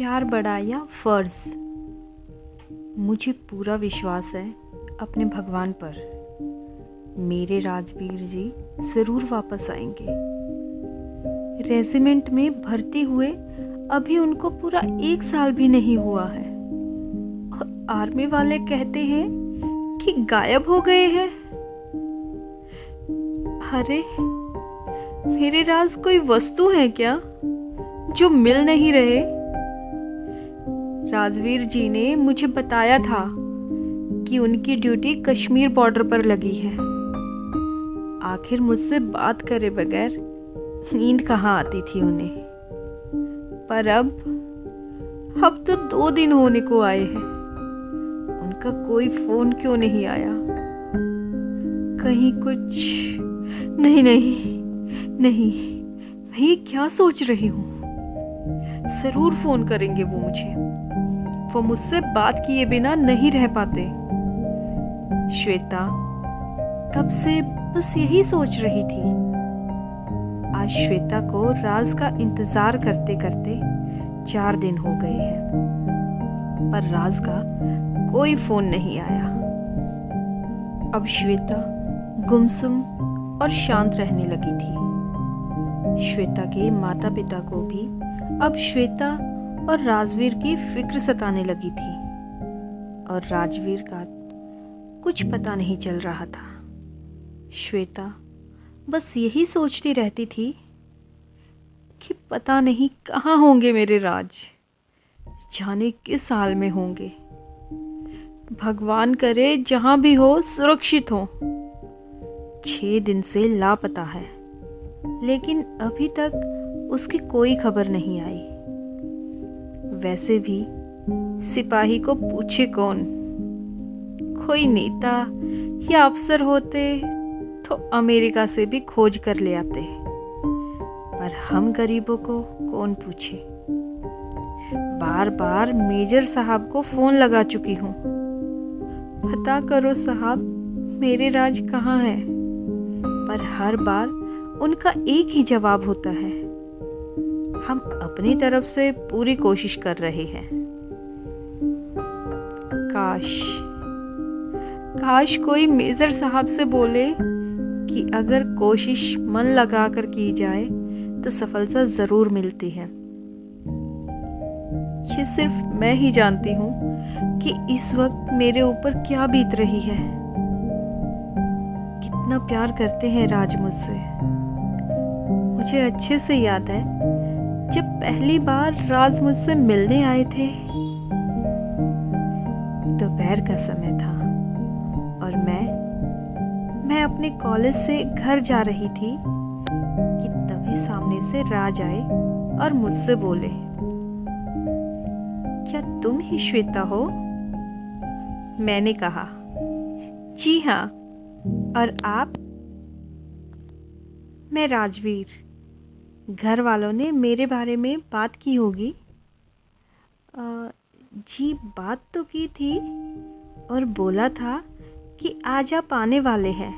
प्यार बड़ा या फर्ज। मुझे पूरा विश्वास है अपने भगवान पर। मेरे राजवीर जी ज़रूर वापस आएंगे। रेजिमेंट में भर्ती हुए अभी उनको पूरा 1 साल भी नहीं हुआ है और आर्मी वाले कहते हैं कि गायब हो गए हैं। अरे मेरे राज कोई वस्तु है क्या जो मिल नहीं रहे? राजवीर जी ने मुझे बताया था कि उनकी ड्यूटी कश्मीर बॉर्डर पर लगी है। आखिर मुझसे बात करे बगैर नींद कहाँ आती थी उन्हें। पर अब तो 2 दिन होने को आए हैं, उनका कोई फोन क्यों नहीं आया? कहीं कुछ नहीं, मैं ये क्या सोच रही हूँ? जरूर फोन करेंगे वो मुझे। वो मुझसे बात किए बिना नहीं रह पाते। श्वेता तब से बस यही सोच रही थी। आज श्वेता को राज का इंतजार करते करते 4 दिन हो गए हैं, पर राज का कोई फोन नहीं आया। अब श्वेता गुमसुम और शांत रहने लगी थी। श्वेता के माता पिता को भी अब श्वेता और राजवीर की फिक्र सताने लगी थी और राजवीर का कुछ पता नहीं चल रहा था। श्वेता बस यही सोचती रहती थी कि पता नहीं कहाँ होंगे मेरे राज, जाने किस हाल में होंगे। भगवान करे जहाँ भी हो सुरक्षित हो। 6 दिन से लापता है, लेकिन अभी तक उसकी कोई खबर नहीं आई। वैसे भी सिपाही को पूछे कौन? कोई नेता या अफसर होते तो अमेरिका से भी खोज कर ले आते, पर हम गरीबों को कौन पूछे? बार बार मेजर साहब को फोन लगा चुकी हूँ। पता करो साहब मेरे राज कहाँ है, पर हर बार उनका एक ही जवाब होता है, हम अपनी तरफ से पूरी कोशिश कर रहे हैं। काश कोई मेजर साहब से बोले कि अगर कोशिश मन लगाकर की जाए तो सफलता जरूर मिलती है। ये सिर्फ मैं ही जानती हूँ कि इस वक्त मेरे ऊपर क्या बीत रही है। कितना प्यार करते हैं राज मुझसे। मुझे अच्छे से याद है जब पहली बार राज मुझसे मिलने आए थे। दोपहर का समय था और मैं अपने कॉलेज से घर जा रही थी कि तभी सामने से राज आए और मुझसे बोले, क्या तुम ही श्वेता हो? मैंने कहा, जी हाँ, और आप? मैं राजवीर। घर वालों ने मेरे बारे में बात की होगी। जी बात तो की थी और बोला था कि आज आप आने वाले हैं,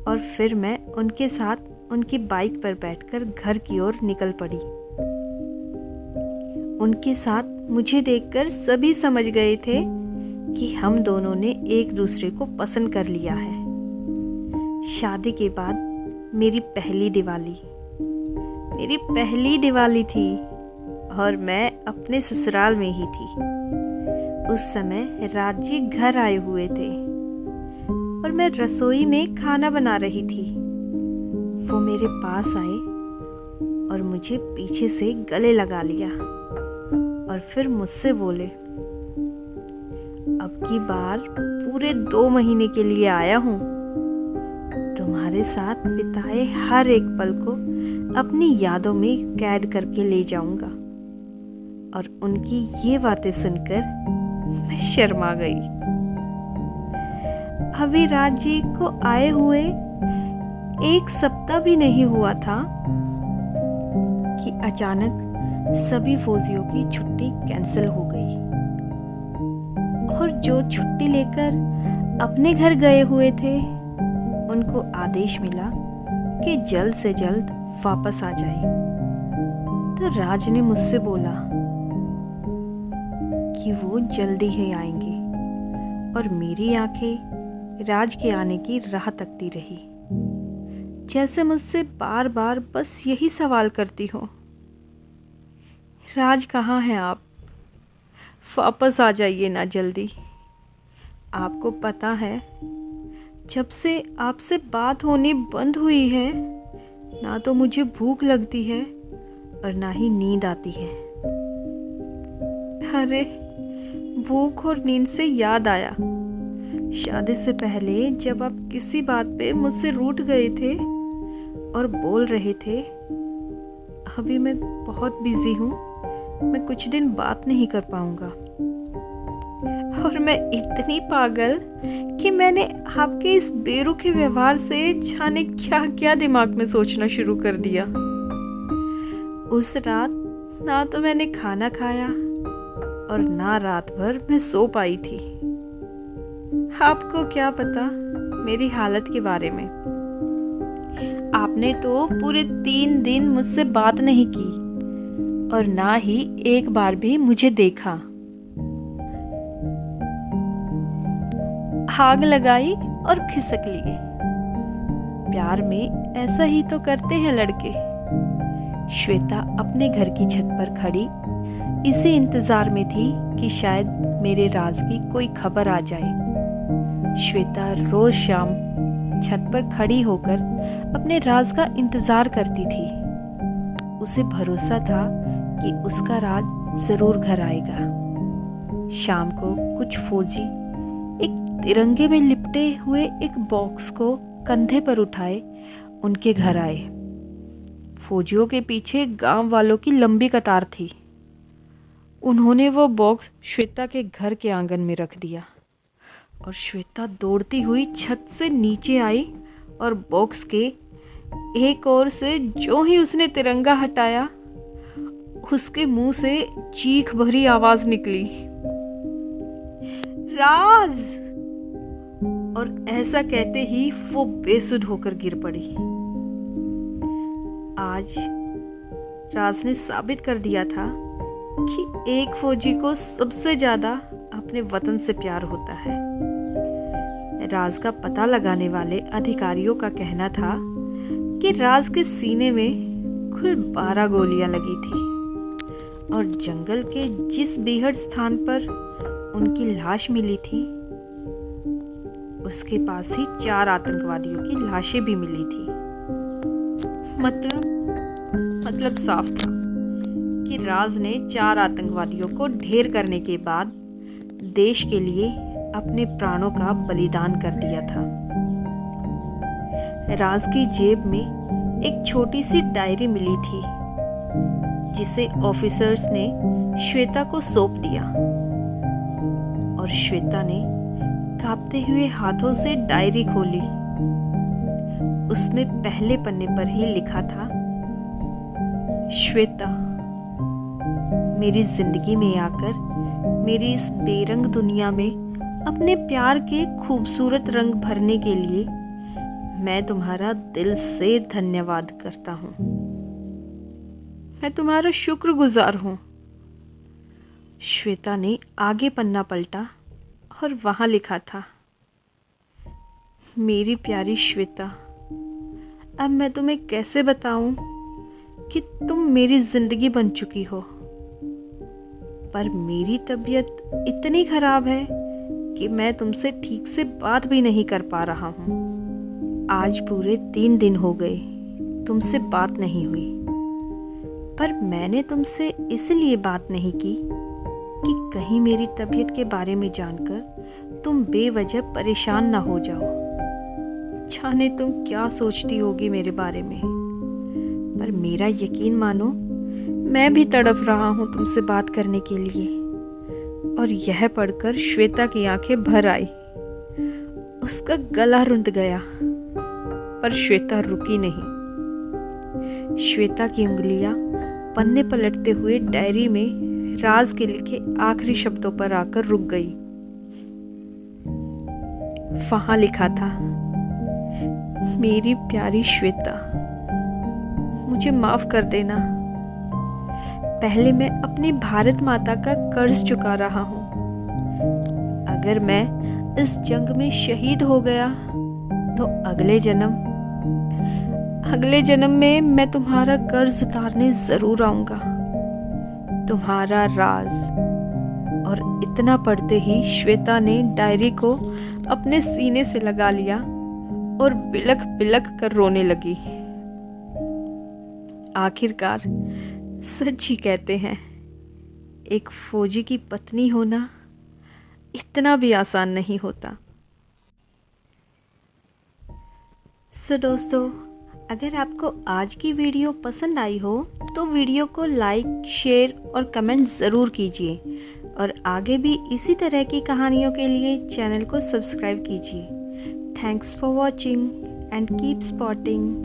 और फिर मैं उनके साथ उनकी बाइक पर बैठकर घर की ओर निकल पड़ी। उनके साथ मुझे देखकर सभी समझ गए थे कि हम दोनों ने एक दूसरे को पसंद कर लिया है। शादी के बाद मेरी पहली दिवाली थी और मैं अपने ससुराल में ही थी। उस समय राज जी घर आए हुए थे और मैं रसोई में खाना बना रही थी। वो मेरे पास आए और मुझे पीछे से गले लगा लिया और फिर मुझसे बोले, अब की बार पूरे 2 महीने के लिए आया हूँ। तुम्हारे साथ बिताए हर एक पल को अपनी यादों में कैद करके ले जाऊंगा। और उनकी ये बातें सुनकर मैं शर्मा गई। अभी राज जी को आए हुए 1 सप्ताह भी नहीं हुआ था कि अचानक सभी फौजियों की छुट्टी कैंसिल हो गई और जो छुट्टी लेकर अपने घर गए हुए थे उनको आदेश मिला कि जल्द से जल्द वापस आ जाए। तो राज ने मुझसे बोला, कि वो जल्दी ही आएंगे, और मेरी आंखें राज के आने की राह तकती रही, जैसे मुझसे बार बार बस यही सवाल करती हो, राज कहाँ हैं आप? वापस आ जाइए ना जल्दी। आपको पता है, जब से आपसे बात होनी बंद हुई है, ना तो मुझे भूख लगती है और ना ही नींद आती है। अरे, भूख और नींद से याद आया, शादी से पहले जब आप किसी बात पे मुझसे रूठ गए थे और बोल रहे थे, अभी मैं बहुत बिजी हूँ, मैं कुछ दिन बात नहीं कर पाऊंगा। और मैं इतनी पागल कि मैंने आपके इस बेरुखे व्यवहार से जाने क्या क्या दिमाग में सोचना शुरू कर दिया। उस रात ना तो मैंने खाना खाया और ना रात भर मैं सो पाई थी। आपको क्या पता मेरी हालत के बारे में। आपने तो पूरे 3 दिन मुझसे बात नहीं की और ना ही एक बार भी मुझे देखा। आग लगाई और खिसक लिए। प्यार में ऐसा ही तो करते हैं लड़के। श्वेता अपने घर की छत पर खड़ी इसी इंतजार में थी कि शायद मेरे राज की कोई खबर आ जाए। श्वेता रोज शाम छत पर खड़ी होकर अपने राज का इंतजार करती थी। उसे भरोसा था कि उसका राज जरूर घर आएगा। शाम को कुछ फौजी एक तिरंगे में लिपटे हुए एक बॉक्स को कंधे पर उठाए उनके घर आए। फौजियों के पीछे गांव वालों की लंबी कतार थी। उन्होंने वो बॉक्स श्वेता के घर के आंगन में रख दिया और श्वेता दौड़ती हुई छत से नीचे आई और बॉक्स के एक ओर से जो ही उसने तिरंगा हटाया, उसके मुंह से चीख भरी आवाज निकली, राज। और ऐसा कहते ही वो बेसुध होकर गिर पड़ी। आज राज ने साबित कर दिया था कि एक फौजी को सबसे ज्यादा अपने वतन से प्यार होता है। राज का पता लगाने वाले अधिकारियों का कहना था कि राज के सीने में कुल 12 गोलियां लगी थी और जंगल के जिस बीहड़ स्थान पर उनकी लाश मिली थी, उसके पास ही 4 आतंकवादियों की लाशें भी मिली थी। मतलब साफ था कि राज ने 4 आतंकवादियों को ढेर करने के बाद देश के लिए अपने प्राणों का बलिदान कर दिया था। राज की जेब में एक छोटी सी डायरी मिली थी, जिसे ऑफिसर्स ने श्वेता को सौंप दिया और श्वेता ने कांपते हुए हाथों से डायरी खोली। उसमें पहले पन्ने पर ही लिखा था, श्वेता, मेरी जिंदगी में आकर मेरी इस बेरंग दुनिया में अपने प्यार के खूबसूरत रंग भरने के लिए मैं तुम्हारा दिल से धन्यवाद करता हूँ। मैं तुम्हारा शुक्रगुजार हूँ। श्वेता ने आगे पन्ना पलटा और वहां लिखा था, मेरी प्यारी श्वेता, अब मैं तुम्हें कैसे बताऊं कि तुम मेरी जिंदगी बन चुकी हो। पर मेरी तबीयत इतनी खराब है कि मैं तुमसे ठीक से बात भी नहीं कर पा रहा हूँ। आज पूरे 3 दिन हो गए तुमसे बात नहीं हुई। पर मैंने तुमसे इसलिए बात नहीं की कि कहीं मेरी तबीयत के बारे में जानकर तुम बेवजह परेशान ना हो जाओ। जाने तुम क्या सोचती होगी मेरे बारे में, पर मेरा यकीन मानो, मैं भी तड़प रहा हूँ तुमसे बात करने के लिए। और यह पढ़कर श्वेता की आंखें भर आई। उसका गला रुंध गया, पर श्वेता रुकी नहीं। श्वेता की उंगलियां पन्ने पलटते हुए डायरी में राज के लिखे आखिरी शब्दों पर आकर रुक गई। वहां लिखा था, मेरी प्यारी श्वेता, मुझे माफ कर देना। पहले मैं अपनी भारत माता का कर्ज चुका रहा हूँ। अगर मैं इस जंग में शहीद हो गया तो अगले जन्म में मैं तुम्हारा कर्ज उतारने जरूर आऊंगा। तुम्हारा राज। और इतना पढ़ते ही श्वेता ने डायरी को अपने सीने से लगा लिया और बिलख बिलख कर रोने लगी। आखिरकार सच ही कहते हैं, एक फौजी की पत्नी होना इतना भी आसान नहीं होता। दोस्तों, अगर आपको आज की वीडियो पसंद आई हो तो वीडियो को लाइक, शेयर और कमेंट ज़रूर कीजिए और आगे भी इसी तरह की कहानियों के लिए चैनल को सब्सक्राइब कीजिए। Thanks for watching and keep spotting.